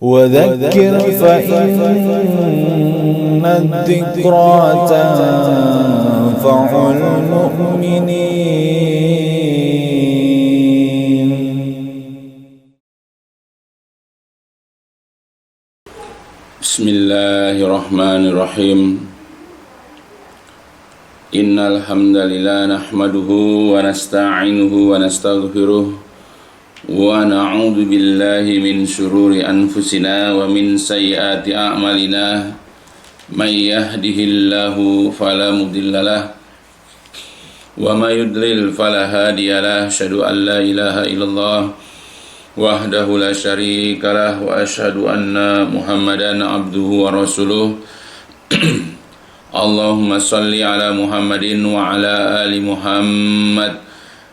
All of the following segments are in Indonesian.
وذكر فإن الذكرى تنفع المؤمنين. بسم الله الرحمن الرحيم. إن الحمد لله نحمده ونستعينه ونستغفره ونعوذ بالله من شرور أنفسنا ومن سيئات أعمالنا. من يهده الله فلا مضل له وما يضلل فلا هادي له. أشهد أن لا إله إلا الله وحده لا شريك له وأشهد أن محمدا عبده ورسوله. اللهم صل على محمد وعلى آل محمد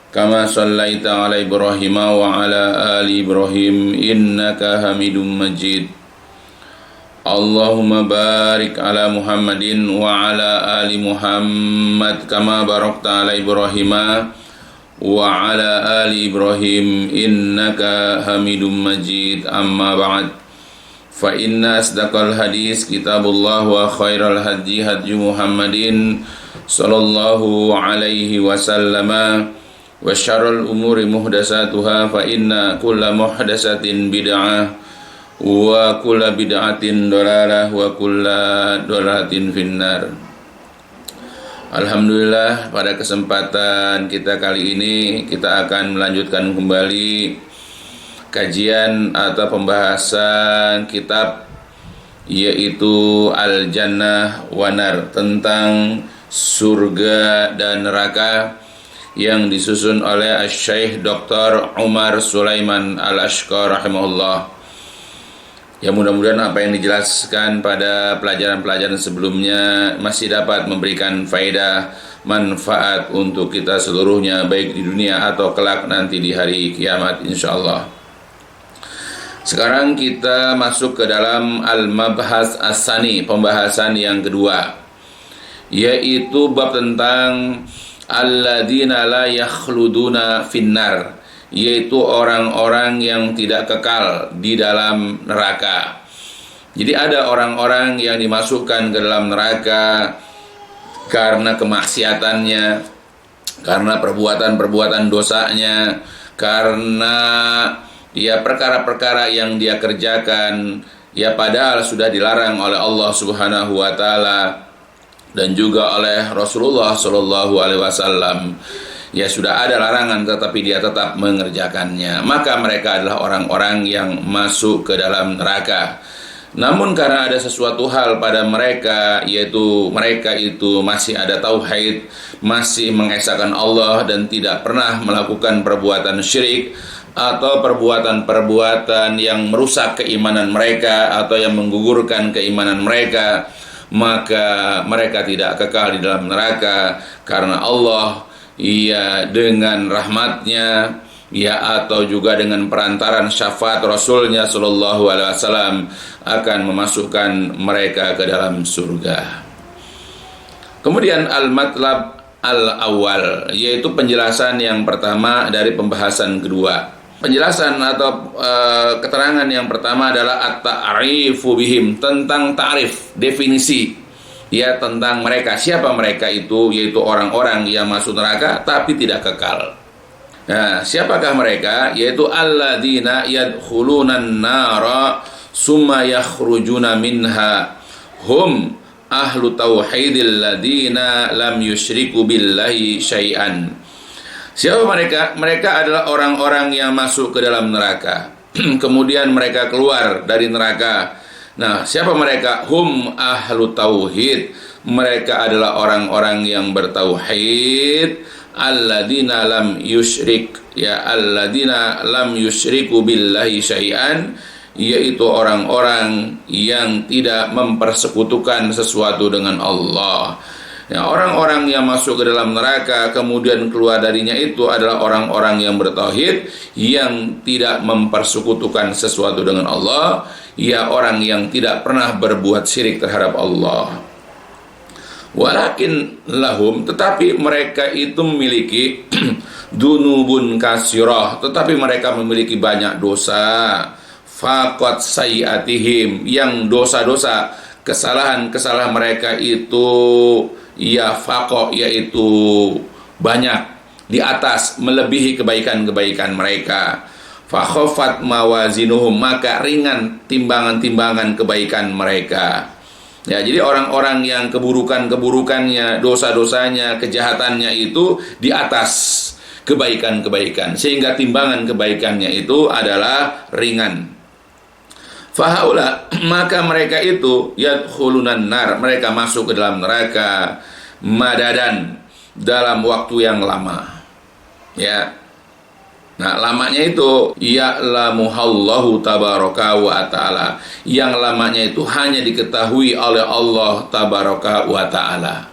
كما صليت على إبراهيم وعلى آل إبراهيم إنك حميد مجيد. اللهم بارك على محمد وعلى آل محمد كما باركت على إبراهيم وعلى آل إبراهيم إنك حميد مجيد. أما بعد فإن أصدق الحديث كتاب الله وخير الهدي هدي محمد صلى الله عليه وسلم وشر الأمور محدثاتها فإن كل محدثة بدعة وكل بدعة ضلالة وكل ضلالة في النار. Alhamdulillah, pada kesempatan kita kali ini kita akan melanjutkan kembali kajian atau pembahasan kitab yaitu Al-Jannah wa Nar, tentang surga dan neraka, yang disusun oleh Syekh Dr. Umar Sulaiman Al-Ashqar rahimahullah. Ya, mudah-mudahan apa yang dijelaskan pada pelajaran-pelajaran sebelumnya masih dapat memberikan faedah, manfaat untuk kita seluruhnya, baik di dunia atau kelak nanti di hari kiamat insyaallah. Sekarang kita masuk ke dalam Al-Mabhas As-Sani, pembahasan yang kedua, yaitu bab tentang alladzina la yakhluduna finnar, yaitu orang-orang yang tidak kekal di dalam neraka. Jadi ada orang-orang yang dimasukkan ke dalam neraka karena kemaksiatannya, karena perbuatan-perbuatan dosanya, karena perkara-perkara yang dia kerjakan padahal sudah dilarang oleh Allah Subhanahu wa taala dan juga oleh Rasulullah Shallallahu Alaihi Wasallam. Sudah ada larangan tetapi dia tetap mengerjakannya, maka mereka adalah orang-orang yang masuk ke dalam neraka. Namun karena ada sesuatu hal pada mereka, yaitu mereka itu masih ada tauhid, masih mengesahkan Allah dan tidak pernah melakukan perbuatan syirik atau perbuatan-perbuatan yang merusak keimanan mereka atau yang menggugurkan keimanan mereka, maka mereka tidak kekal di dalam neraka karena Allah dengan rahmatnya atau juga dengan perantaran syafaat Rasulnya Sallallahu Alaihi Wasallam akan memasukkan mereka ke dalam surga. Kemudian al-matlab al-awwal, yaitu penjelasan yang pertama dari pembahasan kedua. Penjelasan atau keterangan yang pertama adalah at-ta'rifu bihim, tentang ta'rif, definisi tentang mereka. Siapa mereka itu? Yaitu orang-orang yang masuk neraka tapi tidak kekal. Nah, siapakah mereka? Yaitu alladzina yadkhulunan nara summa yakhrujuna minha hum ahlu tauhidil ladzina lam yusyriku billahi syai'an. Siapa mereka? Mereka adalah orang-orang yang masuk ke dalam neraka kemudian mereka keluar dari neraka. Nah, siapa mereka? Hum ahlu tauhid. Mereka adalah orang-orang yang bertauhid. Alladzina lam yusyrik, alladzina lam yusyriku billahi syai'an, yaitu orang-orang yang tidak mempersekutukan sesuatu dengan Allah. Orang-orang yang masuk ke dalam neraka kemudian keluar darinya itu adalah orang-orang yang bertauhid, yang tidak mempersekutukan sesuatu dengan Allah, orang yang tidak pernah berbuat syirik terhadap Allah. Walakin lahum, tetapi mereka itu memiliki dunubun kasirah, tetapi mereka memiliki banyak dosa. faqat sayiatihim, yang dosa-dosa, kesalahan-kesalahan mereka itu ya faqo, yaitu banyak, di atas, melebihi kebaikan-kebaikan mereka. Fa khaffat mawazinuhum, maka ringan timbangan-timbangan kebaikan mereka. Ya, jadi orang-orang yang keburukan-keburukannya, dosa-dosanya, kejahatannya itu di atas kebaikan-kebaikan, sehingga timbangan kebaikannya itu adalah ringan. Fahaula, maka mereka itu yadkhulunan nar, mereka masuk ke dalam neraka madadan, dalam waktu yang lama. Ya. Nah, lamanya itu ya'lamuhallahu tabaraka wa ta'ala, yang lamanya itu hanya diketahui oleh Allah tabaraka wa ta'ala.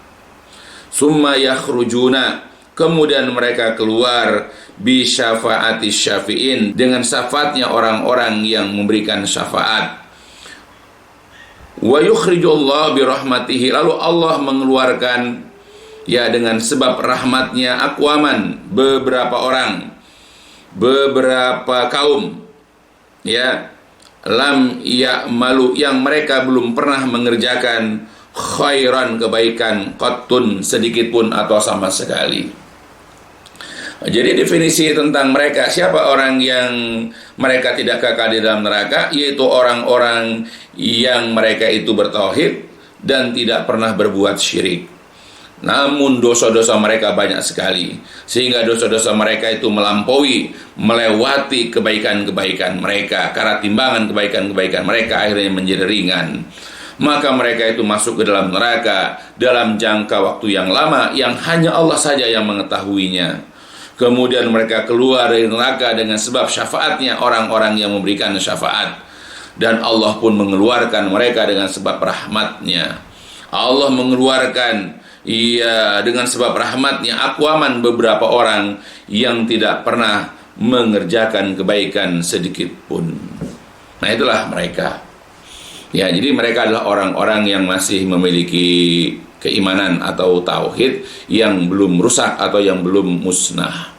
Summa yakhrujuna, kemudian mereka keluar bi syafaati syafi'in, dengan syafaatnya orang-orang yang memberikan syafaat. Wa yukhrijullahu bi rahmatihi, lalu Allah mengeluarkan ya dengan sebab rahmatnya aqwaman, beberapa orang, beberapa kaum, ya, lam ya'malu, yang mereka belum pernah mengerjakan khairan, kebaikan, qattun, sedikit pun atau sama sekali. Jadi definisi tentang mereka, siapa orang yang mereka tidak kekal di dalam neraka, yaitu orang-orang yang mereka itu bertauhid dan tidak pernah berbuat syirik. Namun dosa-dosa mereka banyak sekali, sehingga dosa-dosa mereka itu melampaui, melewati kebaikan-kebaikan mereka, karena timbangan kebaikan-kebaikan mereka akhirnya menjadi ringan. Maka mereka itu masuk ke dalam neraka dalam jangka waktu yang lama, yang hanya Allah saja yang mengetahuinya. Kemudian mereka keluar dari neraka dengan sebab syafaatnya orang-orang yang memberikan syafaat, dan Allah pun mengeluarkan mereka dengan sebab rahmatnya. Allah mengeluarkan dengan sebab rahmatnya aqwaman, beberapa orang yang tidak pernah mengerjakan kebaikan sedikit pun. Nah, itulah mereka. Ya, jadi mereka adalah orang-orang yang masih memiliki keimanan atau tauhid yang belum rusak atau yang belum musnah.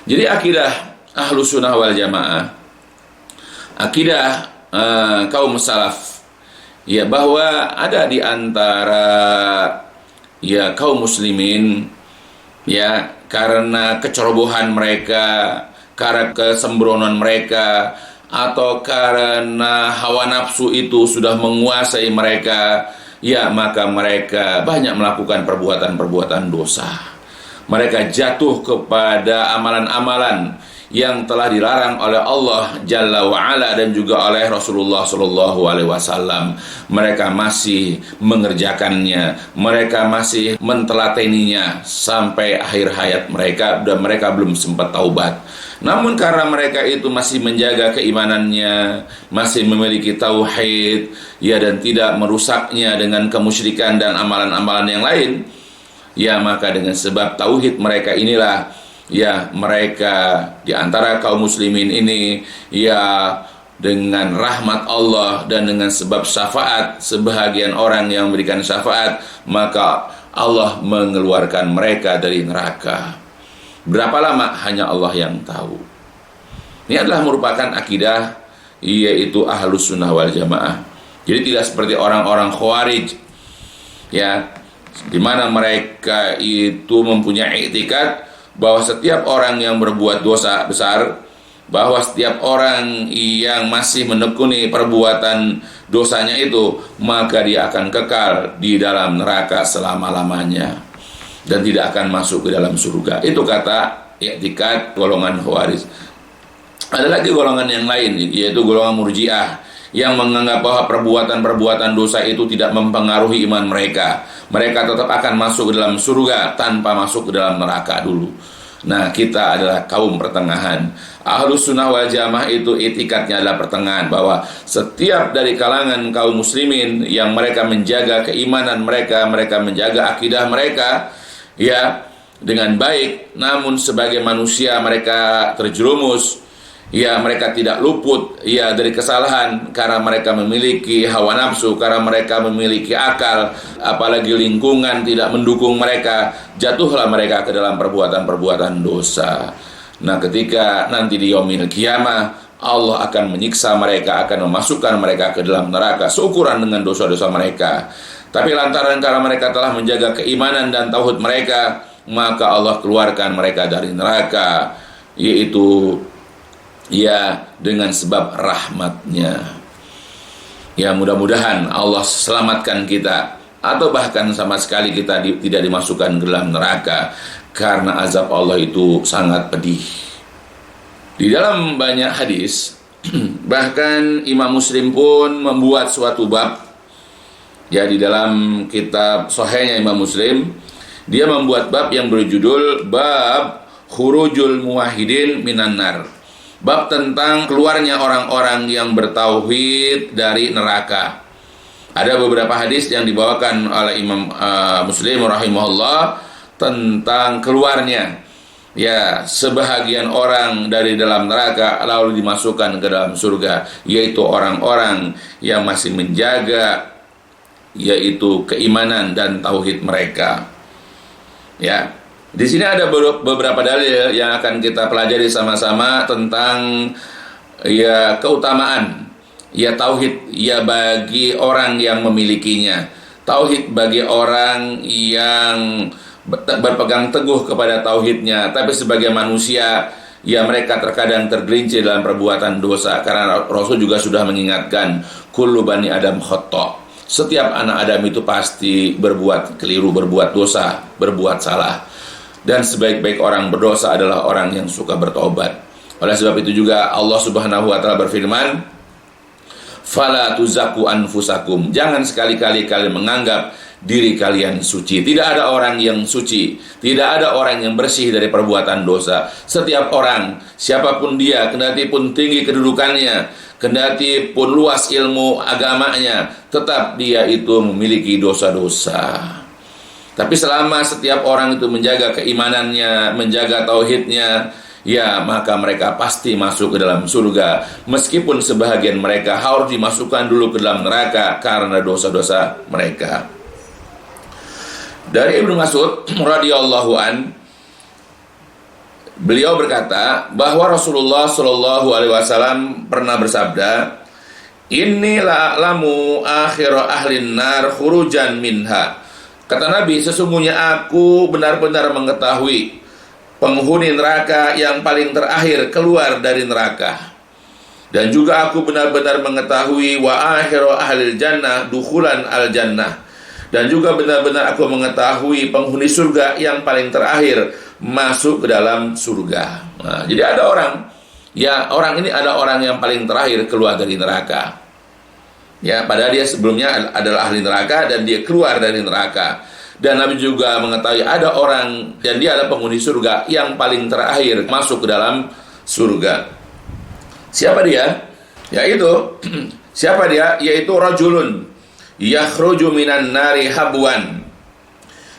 Jadi akidah Ahlus Sunnah wal Jamaah, akidah kaum salaf, ya, bahwa ada di antara ya kaum muslimin, ya, karena kecerobohan mereka, karena kesembronon mereka, atau karena hawa nafsu itu sudah menguasai mereka, ya, maka mereka banyak melakukan perbuatan-perbuatan dosa. Mereka jatuh kepada amalan-amalan yang telah dilarang oleh Allah Jalla wa'ala dan juga oleh Rasulullah Sallallahu Alaihi Wasallam. Mereka masih mengerjakannya, mereka masih mentelateninya sampai akhir hayat mereka, dan mereka belum sempat taubat. Namun karena mereka itu masih menjaga keimanannya, masih memiliki tauhid, ya, dan tidak merusaknya dengan kemusyrikan dan amalan-amalan yang lain, ya, maka dengan sebab tauhid mereka inilah, ya, mereka di antara kaum muslimin ini, ya, dengan rahmat Allah dan dengan sebab syafaat sebahagian orang yang memberikan syafaat, maka Allah mengeluarkan mereka dari neraka. Berapa lama hanya Allah yang tahu. Ini adalah merupakan akidah yaitu Ahlus Sunnah wal Jamaah. Jadi tidak seperti orang-orang Khawarij, ya, di mana mereka itu mempunyai i'tikad bahwa setiap orang yang berbuat dosa besar, bahwa setiap orang yang masih menekuni perbuatan dosanya itu, maka dia akan kekal di dalam neraka selama-lamanya dan tidak akan masuk ke dalam surga. Itu kata i'tikad golongan Khawarij. Ada lagi golongan yang lain, yaitu golongan Murji'ah, yang menganggap bahwa perbuatan-perbuatan dosa itu tidak mempengaruhi iman mereka. Mereka tetap akan masuk ke dalam surga tanpa masuk ke dalam neraka dulu. Nah, kita adalah kaum pertengahan. Ahlus Sunnah wal Jamaah itu itikadnya adalah pertengahan, bahwa setiap dari kalangan kaum muslimin yang mereka menjaga keimanan mereka, mereka menjaga akidah mereka, ya, dengan baik, namun sebagai manusia mereka terjerumus, ya, mereka tidak luput, ya, dari kesalahan, karena mereka memiliki hawa nafsu, karena mereka memiliki akal, apalagi lingkungan tidak mendukung mereka, jatuhlah mereka ke dalam perbuatan-perbuatan dosa. Nah, ketika nanti di yaumil qiyamah Allah akan menyiksa mereka, akan memasukkan mereka ke dalam neraka seukuran dengan dosa-dosa mereka. Tapi lantaran karena mereka telah menjaga keimanan dan tauhid mereka, maka Allah keluarkan mereka dari neraka, yaitu ya dengan sebab rahmatnya. Ya, mudah-mudahan Allah selamatkan kita, atau bahkan sama sekali kita tidak dimasukkan ke dalam neraka, karena azab Allah itu sangat pedih. Di dalam banyak hadis, bahkan Imam Muslim pun membuat suatu bab, ya, di dalam kitab Sahihnya Imam Muslim, dia membuat bab yang berjudul Bab Khurujul Muwahhidin Minan Nar. Bab tentang keluarnya orang-orang yang bertauhid dari neraka. Ada beberapa hadis yang dibawakan oleh Imam Muslim rahimahullah tentang keluarnya, ya, sebahagian orang dari dalam neraka lalu dimasukkan ke dalam surga, yaitu orang-orang yang masih menjaga yaitu keimanan dan tauhid mereka. Ya, di sini ada beberapa dalil yang akan kita pelajari sama-sama tentang ya keutamaan ya tauhid ya bagi orang yang memilikinya. Tauhid bagi orang yang berpegang teguh kepada tauhidnya, tapi sebagai manusia ya mereka terkadang tergelincir dalam perbuatan dosa, karena Rasul juga sudah mengingatkan kullu bani adam khata'. Setiap anak Adam itu pasti berbuat keliru, berbuat dosa, berbuat salah. Dan sebaik-baik orang berdosa adalah orang yang suka bertobat. Oleh sebab itu juga Allah Subhanahu wa taala berfirman, "Fala tuzaku anfusakum." Jangan sekali-kali kalian menganggap diri kalian suci. Tidak ada orang yang suci, tidak ada orang yang bersih dari perbuatan dosa. Setiap orang, siapapun dia, kendati pun tinggi kedudukannya, kendati pun luas ilmu agamanya, tetap dia itu memiliki dosa-dosa. Tapi selama setiap orang itu menjaga keimanannya, menjaga tauhidnya, ya maka mereka pasti masuk ke dalam surga. Meskipun sebahagian mereka harus dimasukkan dulu ke dalam neraka karena dosa-dosa mereka. Dari Ibnu Mas'ud radhiyallahu an, beliau berkata bahwa Rasulullah Shallallahu alaihi wasallam pernah bersabda, "Inni la'lamu akhir ahlin nar khurujan minha." Kata Nabi, sesungguhnya aku benar-benar mengetahui penghuni neraka yang paling terakhir keluar dari neraka. Dan juga aku benar-benar mengetahui wa akhiru ahlil jannah dukhulan al jannah. Dan juga benar-benar aku mengetahui penghuni surga yang paling terakhir masuk ke dalam surga. Nah, jadi ada orang, ya orang ini ada orang yang paling terakhir keluar dari neraka. Ya, padahal dia sebelumnya adalah ahli neraka dan dia keluar dari neraka. Dan Nabi juga mengetahui ada orang dan dia adalah penghuni surga yang paling terakhir masuk ke dalam surga. Siapa dia? Yaitu siapa dia? Yaitu rajulun yakhruju minan nari habwan.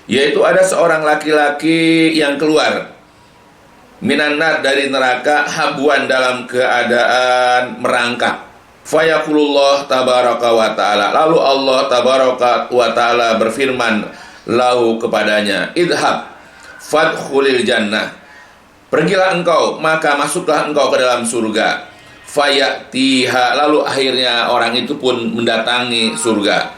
Yaitu ada seorang laki-laki yang keluar minan nar dari neraka habwan dalam keadaan merangkak. Fayaqulullah tabaraka wa ta'ala. Lalu Allah tabaraka wa ta'ala berfirman lahu kepadanya, idhab fadkhulil jannah. Pergilah engkau, maka masuklah engkau ke dalam surga. Fayatiha. Lalu akhirnya orang itu pun mendatangi surga.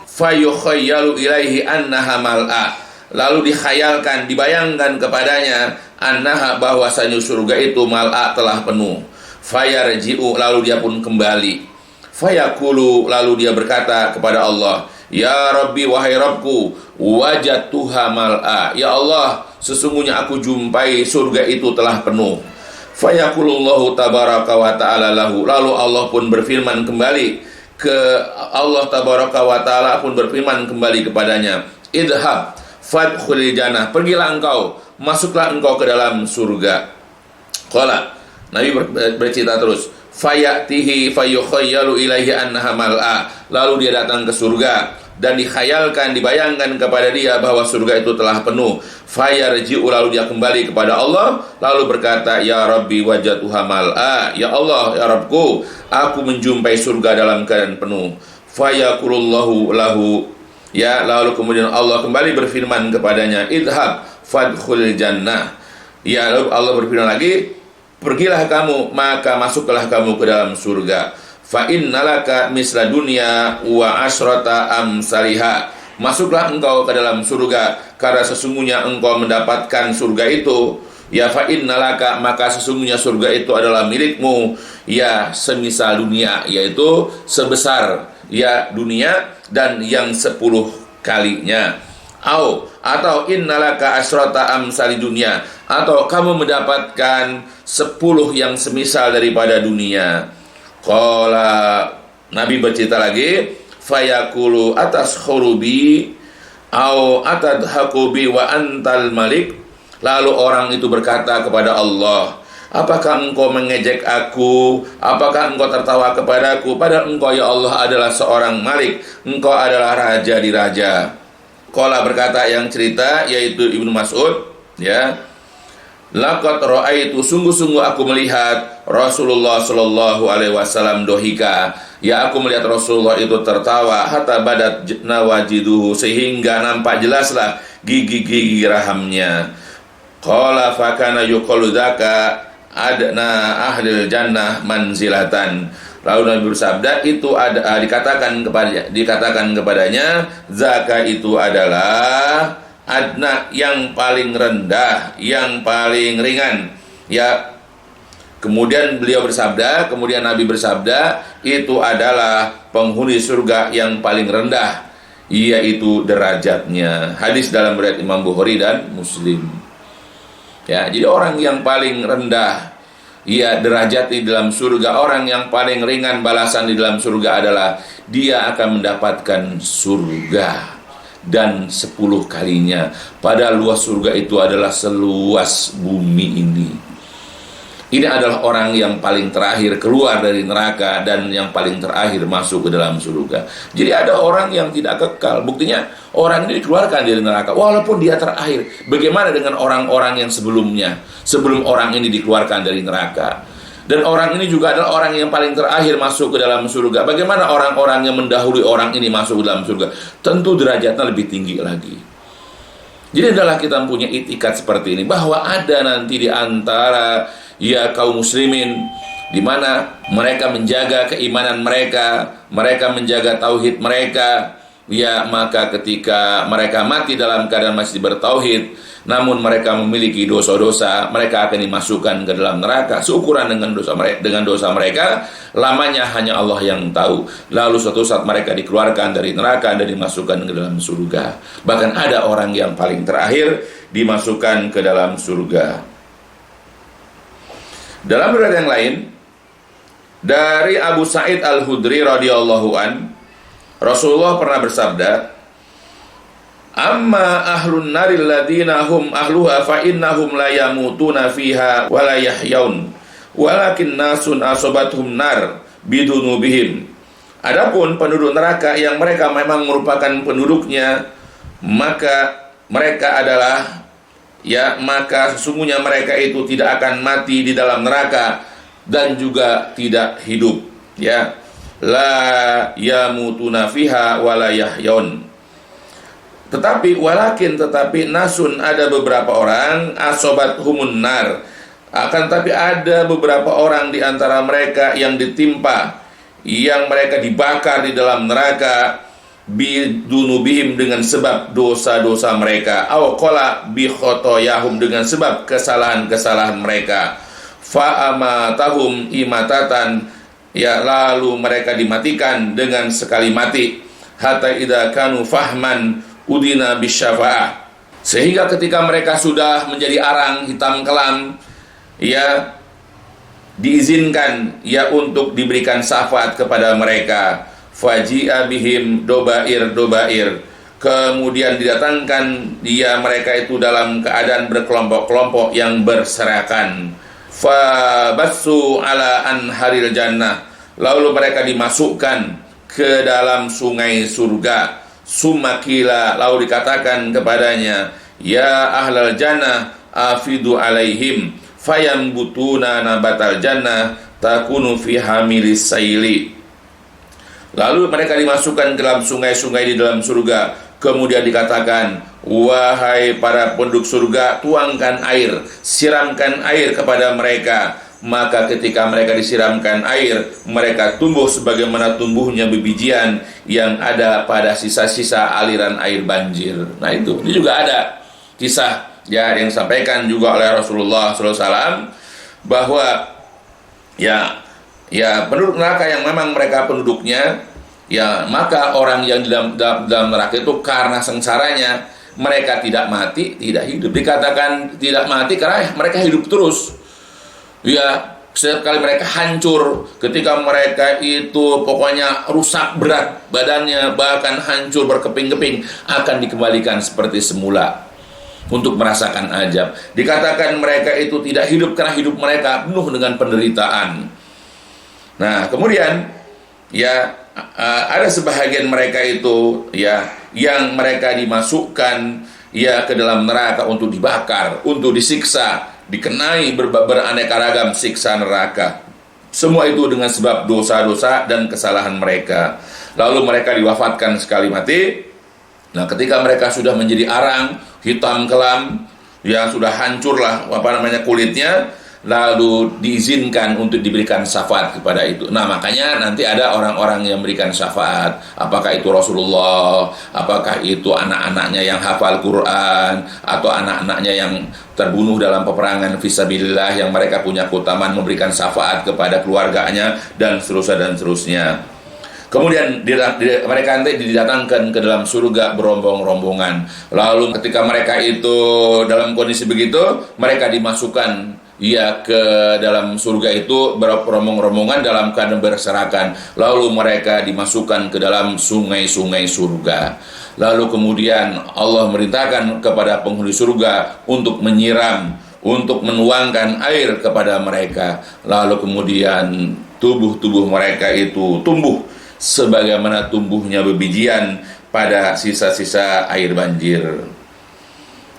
Fayukhayyalu ilaihi annaha mal'a. Lalu dikhayalkan, dibayangkan kepadanya annaha, bahwasanya surga itu mal'a, telah penuh. Fayarji'u. Lalu dia pun kembali. Fayaqulu. Lalu dia berkata kepada Allah, ya Rabbi, wahai Rabbku, wajadtuha mal'a. Ya Allah, sesungguhnya aku jumpai surga itu telah penuh. Fayaqulullahu tabaraka wa ta'ala lahu. Lalu Allah pun berfirman kembali ke Allah tabaraka wa ta'ala pun berfirman kembali kepadanya, idhab fadkhulil jannah. Pergilah engkau, masuklah engkau ke dalam surga. Qala, Nabi bercerita terus, fayatihi fayukhayyalu ilaihi annaha mal'a. Lalu dia datang ke surga dan dikhayalkan, dibayangkan kepada dia bahwa surga itu telah penuh. Fayarji'u. Lalu dia kembali kepada Allah, lalu berkata, ya Rabbi wajadtuha mal'a. Ya Allah, ya Rabbku, aku menjumpai surga dalam keadaan penuh. Fayaqulullahu lahu. Ya, lalu kemudian Allah kembali berfirman kepadanya, idhab fadkhulil jannah. Ya, lalu Allah berfirman lagi, pergilah kamu, maka masuklah kamu ke dalam surga. Fa innalaka misla dunya wa asrata amsaliha. Masuklah engkau ke dalam surga, karena sesungguhnya engkau mendapatkan surga itu. Ya fa innalaka, maka sesungguhnya surga itu adalah milikmu, ya semisal dunia, yaitu sebesar ya dunia dan yang 10 kalinya. Atau innalaka asrata amsali dunia, atau kamu mendapatkan 10 yang semisal daripada dunia. Qala, Nabi bercerita lagi, fayaqulu atas khurubi au atadhaqubi wa antal malik. Lalu orang itu berkata kepada Allah, apakah engkau mengejek aku? Apakah engkau tertawa kepadaku? Padahal engkau ya Allah adalah seorang malik, engkau adalah raja di raja. Qala, berkata yang cerita yaitu Ibnu Mas'ud, ya, laqad ra'aitu, sungguh-sungguh aku melihat Rasulullah sallallahu alaihi wasallam dohika, ya aku melihat Rasulullah itu tertawa, hatta badat nawajiduhu, sehingga nampak jelaslah gigi-gigi rahamnya. Qala fakana yuqalu dzaka adna ahlil jannah manzilatan. Lalu Nabi bersabda, itu ada dikatakan kepadanya, zaka itu adalah adna, yang paling rendah, yang paling ringan. Ya, kemudian Nabi bersabda, itu adalah penghuni surga yang paling rendah, yaitu derajatnya. Hadis dalam riwayat Imam Bukhari dan Muslim. Ya, jadi orang yang paling rendah ya derajat di dalam surga, orang yang paling ringan balasan di dalam surga adalah dia akan mendapatkan surga dan 10 kalinya. Padahal luas surga itu adalah seluas bumi ini. Ini adalah orang yang paling terakhir keluar dari neraka dan yang paling terakhir masuk ke dalam surga. Jadi ada orang yang tidak kekal. Buktinya orang ini dikeluarkan dari neraka walaupun dia terakhir. Bagaimana dengan orang-orang yang sebelumnya, sebelum orang ini dikeluarkan dari neraka? Dan orang ini juga adalah orang yang paling terakhir masuk ke dalam surga. Bagaimana orang-orang yang mendahului orang ini masuk ke dalam surga? Tentu derajatnya lebih tinggi lagi. Jadi adalah kita punya itikat seperti ini, bahwa ada nanti di antara ya kaum muslimin di mana mereka menjaga keimanan mereka, mereka menjaga tauhid mereka, ya maka ketika mereka mati dalam keadaan masih bertauhid, namun mereka memiliki dosa-dosa, mereka akan dimasukkan ke dalam neraka seukuran dengan dosa mereka, lamanya hanya Allah yang tahu. Lalu suatu saat mereka dikeluarkan dari neraka dan dimasukkan ke dalam surga. Bahkan ada orang yang paling terakhir dimasukkan ke dalam surga. Dalam riwayat yang lain dari Abu Sa'id Al-Khudri radhiyallahu an, Rasulullah pernah bersabda, amma ahlun naril ladina hum ahluha fa innahum la yamutuna fiha wa la yahyaun walakin nasun asobathum nar bidunubihim. Adapun penduduk neraka yang mereka memang merupakan penduduknya, maka mereka adalah maka sesungguhnya mereka itu tidak akan mati di dalam neraka dan juga tidak hidup, ya, la yamutuna fiha wa la yahyaun. Tetapi nasun, ada beberapa orang asobat humun nar, akan tapi ada beberapa orang di antara mereka yang ditimpa, yang mereka dibakar di dalam neraka bidunubihim, dengan sebab dosa-dosa mereka, aw qala bi khotoyahum, dengan sebab kesalahan-kesalahan mereka, fa amatahum imatatan, ya lalu mereka dimatikan dengan sekali mati, hatta idza kanu fahman udina bisyafa'ah, sehingga ketika mereka sudah menjadi arang hitam kelam, ya diizinkan ya untuk diberikan syafaat kepada mereka. Faji'a bihim dobair, kemudian didatangkan mereka itu dalam keadaan berkelompok-kelompok yang berserakan. Fabassu ala anharil jannah, lalu mereka dimasukkan ke dalam sungai surga. Sumakila, lalu dikatakan kepadanya, ya ahlal jannah afidu alaihim fayambutuna nabatal jannah takunu fi hamilis saili. Lalu mereka dimasukkan ke dalam sungai-sungai di dalam surga. Kemudian dikatakan, wahai para penduduk surga, tuangkan air, siramkan air kepada mereka. maka ketika mereka disiramkan air, mereka tumbuh sebagaimana tumbuhnya bebijian yang ada pada sisa-sisa aliran air banjir. Nah itu, ini juga ada kisah ya yang disampaikan juga oleh Rasulullah SAW bahwa ya penduduk neraka yang memang mereka penduduknya, ya maka orang yang dalam neraka itu karena sengsaranya mereka tidak mati, tidak hidup. Dikatakan tidak mati karena mereka hidup terus. Ya, setiap kali mereka hancur, ketika mereka itu pokoknya rusak berat badannya, bahkan hancur berkeping-keping, akan dikembalikan seperti semula untuk merasakan azab. Dikatakan mereka itu tidak hidup karena hidup mereka penuh dengan penderitaan. Nah, kemudian ya ada sebahagian mereka itu ya yang mereka dimasukkan ya ke dalam neraka untuk dibakar, untuk disiksa, dikenai beraneka ragam siksa neraka. Semua itu dengan sebab dosa-dosa dan kesalahan mereka. Lalu mereka diwafatkan sekali mati. Nah, ketika mereka sudah menjadi arang, hitam kelam, yang sudah hancurlah kulitnya, lalu diizinkan untuk diberikan syafaat kepada itu. Nah, makanya nanti ada orang-orang yang memberikan syafaat. Apakah itu Rasulullah, apakah itu anak-anaknya yang hafal Quran, atau anak-anaknya yang terbunuh dalam peperangan fisabilillah, yang mereka punya keutamaan memberikan syafaat kepada keluarganya, dan seterusnya. Kemudian mereka nanti didatangkan ke dalam surga berombong-rombongan. Lalu ketika mereka itu dalam kondisi begitu, mereka dimasukkan ke dalam surga itu berombong-rombongan dalam keadaan berserakan. Lalu mereka dimasukkan ke dalam sungai-sungai surga. Lalu kemudian Allah merintahkan kepada penghuni surga untuk menyiram, untuk menuangkan air kepada mereka. Lalu kemudian tubuh-tubuh mereka itu tumbuh sebagaimana tumbuhnya bebijian pada sisa-sisa air banjir.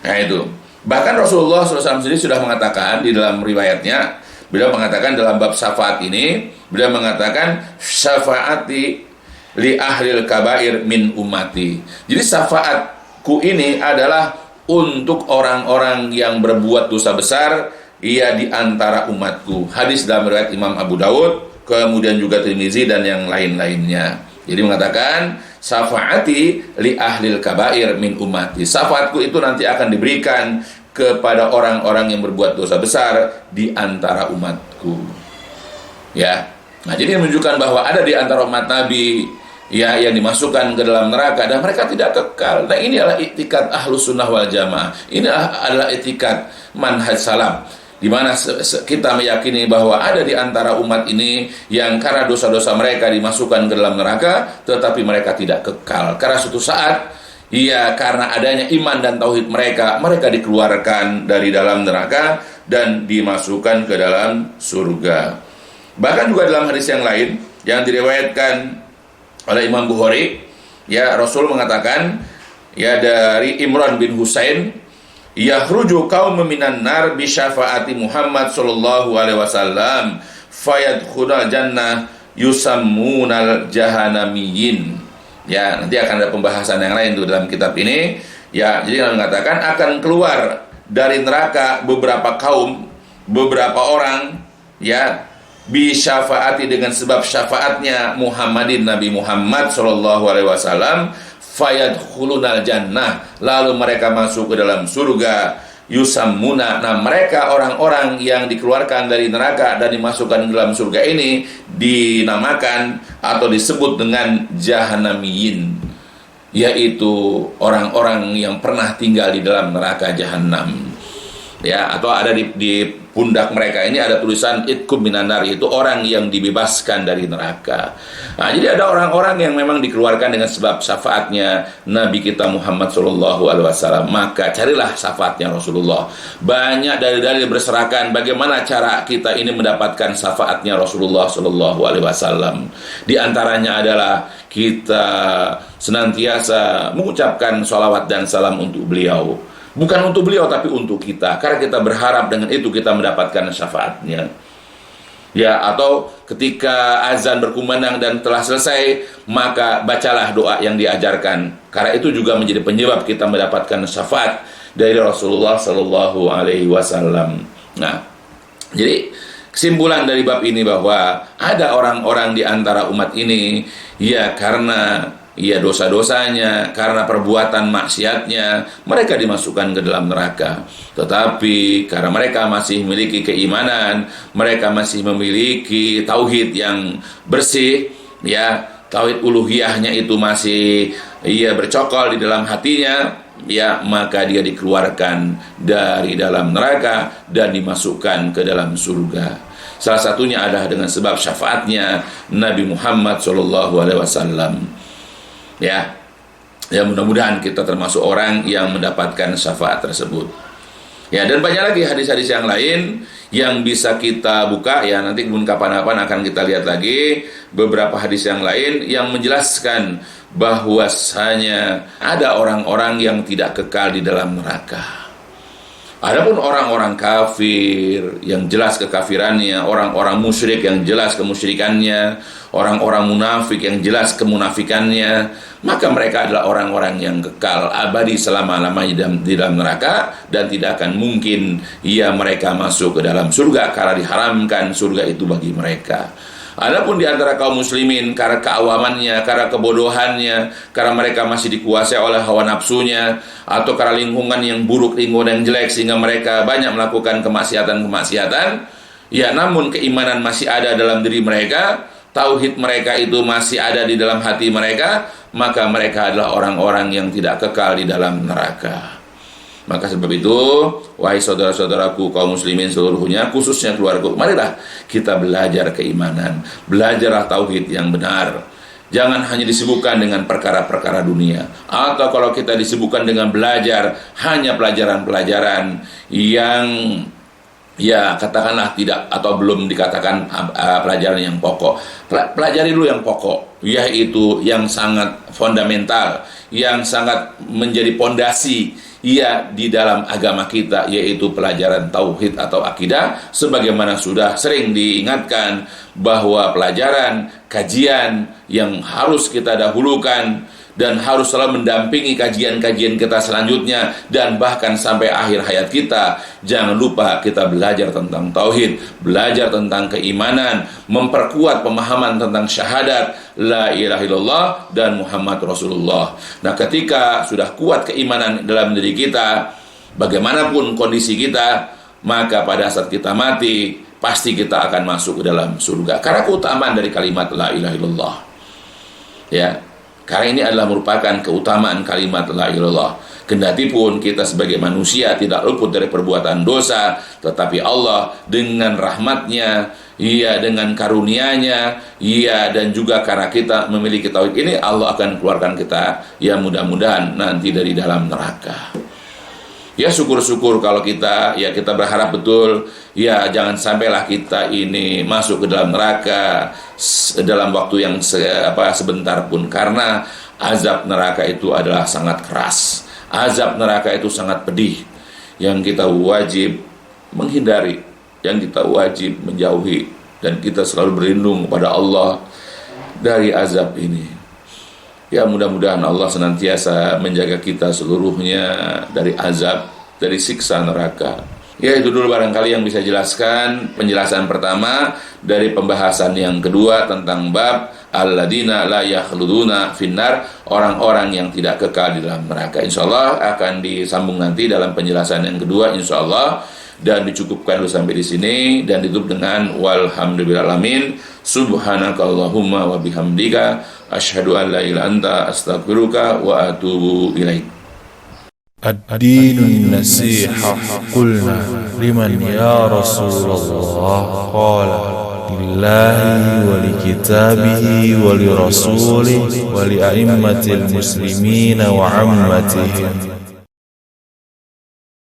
Nah itu. Bahkan Rasulullah SAW sendiri sudah mengatakan di dalam riwayatnya, beliau mengatakan dalam bab syafaat ini, beliau mengatakan syafaati li ahlil kabair min ummati. Jadi syafaatku ini adalah untuk orang-orang yang berbuat dosa besar, di antara umatku. Hadis dalam riwayat Imam Abu Dawud, kemudian juga Tirmizi dan yang lain-lainnya. Jadi mengatakan syafaati li ahlil kabair min ummati. Syafaatku itu nanti akan diberikan kepada orang-orang yang berbuat dosa besar di antara umatku. Ya. Nah, jadi menunjukkan bahwa ada di antara umat Nabi yang dimasukkan ke dalam neraka dan mereka tidak kekal. Nah, ini adalah itikat Ahlus Sunnah wal Jamaah. Ini adalah itikat manhaj salaf, di mana kita meyakini bahwa ada di antara umat ini yang karena dosa-dosa mereka dimasukkan ke dalam neraka, tetapi mereka tidak kekal. Karena suatu saat, karena adanya iman dan tauhid mereka dikeluarkan dari dalam neraka dan dimasukkan ke dalam surga. Bahkan juga dalam hadis yang lain yang diriwayatkan oleh Imam Bukhari, Rasul mengatakan, dari Imran bin Husain, yakhruju qaumun minan nar bi syafaati Muhammad sallallahu alaihi wasallam fayadkhulul jannah yusammunal jahannamiyyin. Nanti akan ada pembahasan yang lain tuh dalam kitab ini. Jadi Allah mengatakan akan keluar dari neraka beberapa kaum, beberapa orang, bi syafaati dengan sebab syafaatnya Muhammadin, Nabi Muhammad sallallahu alaihi wasallam, fayadkhulunal jannah, lalu mereka masuk ke dalam surga, yusammuna. Nah, mereka orang-orang yang dikeluarkan dari neraka dan dimasukkan ke dalam surga ini dinamakan atau disebut dengan jahannamiyin, yaitu orang-orang yang pernah tinggal di dalam neraka jahanam. Atau ada di pundak mereka ini ada tulisan itkum minan nar, itu orang yang dibebaskan dari neraka. Nah, jadi ada orang-orang yang memang dikeluarkan dengan sebab syafaatnya Nabi kita Muhammad sallallahu alaihi wasallam. Maka carilah syafaatnya Rasulullah. Banyak dalil-dalil berserakan bagaimana cara kita ini mendapatkan syafaatnya Rasulullah sallallahu alaihi wasallam. Di antaranya adalah kita senantiasa mengucapkan sholawat dan salam untuk beliau. Bukan untuk beliau, tapi untuk kita. Karena kita berharap dengan itu kita mendapatkan syafaatnya. Atau ketika azan berkumandang dan telah selesai, maka bacalah doa yang diajarkan. Karena itu juga menjadi penyebab kita mendapatkan syafaat dari Rasulullah Sallallahu Alaihi Wasallam. Nah, jadi Kesimpulan dari bab ini bahwa ada orang-orang di antara umat ini, ya karena ya dosa-dosanya, karena perbuatan maksiatnya, mereka dimasukkan ke dalam neraka. Tetapi karena mereka masih memiliki keimanan, mereka masih memiliki tauhid yang bersih, ya tauhid uluhiyahnya itu masih bercokol di dalam hatinya, ya maka dia dikeluarkan dari dalam neraka dan dimasukkan ke dalam surga. Salah satunya adalah dengan sebab syafaatnya Nabi Muhammad SAW. Ya mudah-mudahan kita termasuk orang yang mendapatkan syafaat tersebut. Ya, dan banyak lagi hadis-hadis yang lain yang bisa kita buka, ya nanti kapan-kapan akan kita lihat lagi beberapa hadis yang lain yang menjelaskan bahwasanya ada orang-orang yang tidak kekal di dalam neraka. Adapun orang-orang kafir yang jelas kekafirannya, orang-orang musyrik yang jelas kemusyrikannya, orang-orang munafik yang jelas kemunafikannya, maka mereka adalah orang-orang yang kekal abadi selama-lamanya di dalam neraka, dan tidak akan mungkin mereka masuk ke dalam surga karena diharamkan surga itu bagi mereka. Adapun di antara kaum muslimin, karena keawamannya, karena kebodohannya, karena mereka masih dikuasai oleh hawa nafsunya, atau karena lingkungan yang buruk, lingkungan yang jelek, sehingga mereka banyak melakukan kemaksiatan, ya namun keimanan masih ada dalam diri mereka, tauhid mereka itu masih ada di dalam hati mereka, maka mereka adalah orang-orang yang tidak kekal di dalam neraka. Maka sebab itu, wahai saudara-saudaraku kaum muslimin seluruhnya, khususnya keluarga, marilah kita belajar keimanan, belajarlah tauhid yang benar. Jangan hanya disibukkan dengan perkara-perkara dunia, atau kalau kita disibukkan dengan belajar hanya pelajaran-pelajaran yang katakanlah tidak atau belum dikatakan pelajaran yang pokok. Pelajari dulu yang pokok, yaitu yang sangat fundamental, yang sangat menjadi pondasi di dalam agama kita, yaitu pelajaran tauhid atau akidah, sebagaimana sudah sering diingatkan bahwa pelajaran kajian yang harus kita dahulukan dan harus selalu mendampingi kajian-kajian kita selanjutnya, dan bahkan sampai akhir hayat kita. Jangan lupa kita belajar tentang tauhid, belajar tentang keimanan, memperkuat pemahaman tentang syahadat la ilaha illallah dan Muhammad Rasulullah. Nah, ketika sudah kuat keimanan dalam diri kita, bagaimanapun kondisi kita, maka pada saat kita mati pasti kita akan masuk ke dalam surga karena keutamaan dari kalimat la ilaha illallah. Ya, karena ini adalah merupakan keutamaan kalimat la ilaha illallah. Kendati pun kita sebagai manusia tidak luput dari perbuatan dosa, tetapi Allah dengan rahmatnya, dengan karunia-Nya, dan juga karena kita memiliki tauhid ini, Allah akan keluarkan kita, mudah-mudahan nanti dari dalam neraka. Ya, syukur-syukur kalau kita berharap betul, jangan sampailah kita ini masuk ke dalam neraka dalam waktu yang sebentar pun, karena azab neraka itu adalah sangat keras. Azab neraka itu sangat pedih, yang kita wajib menghindari, yang kita wajib menjauhi, dan kita selalu berlindung kepada Allah dari azab ini. Ya, mudah-mudahan Allah senantiasa menjaga kita seluruhnya dari azab, dari siksa neraka. Ya, itu dulu barangkali yang bisa jelaskan penjelasan pertama dari pembahasan yang kedua tentang bab alladzina la yakhluduna finnar, orang-orang yang tidak kekal di dalam neraka. Insyaallah akan disambung nanti dalam penjelasan yang kedua insyaallah, dan dicukupkan dulu sampai di sini dan ditutup dengan walhamdulillahirabbil alamin. Subhanakallahumma wa bihamdika asyhadu an la ilaha anta astaghfiruka wa atubu ilaik. الدين النصيحة قلنا لمن يا رسول الله قال لله ولكتابه ولرسوله ولأئمة المسلمين وعمتهم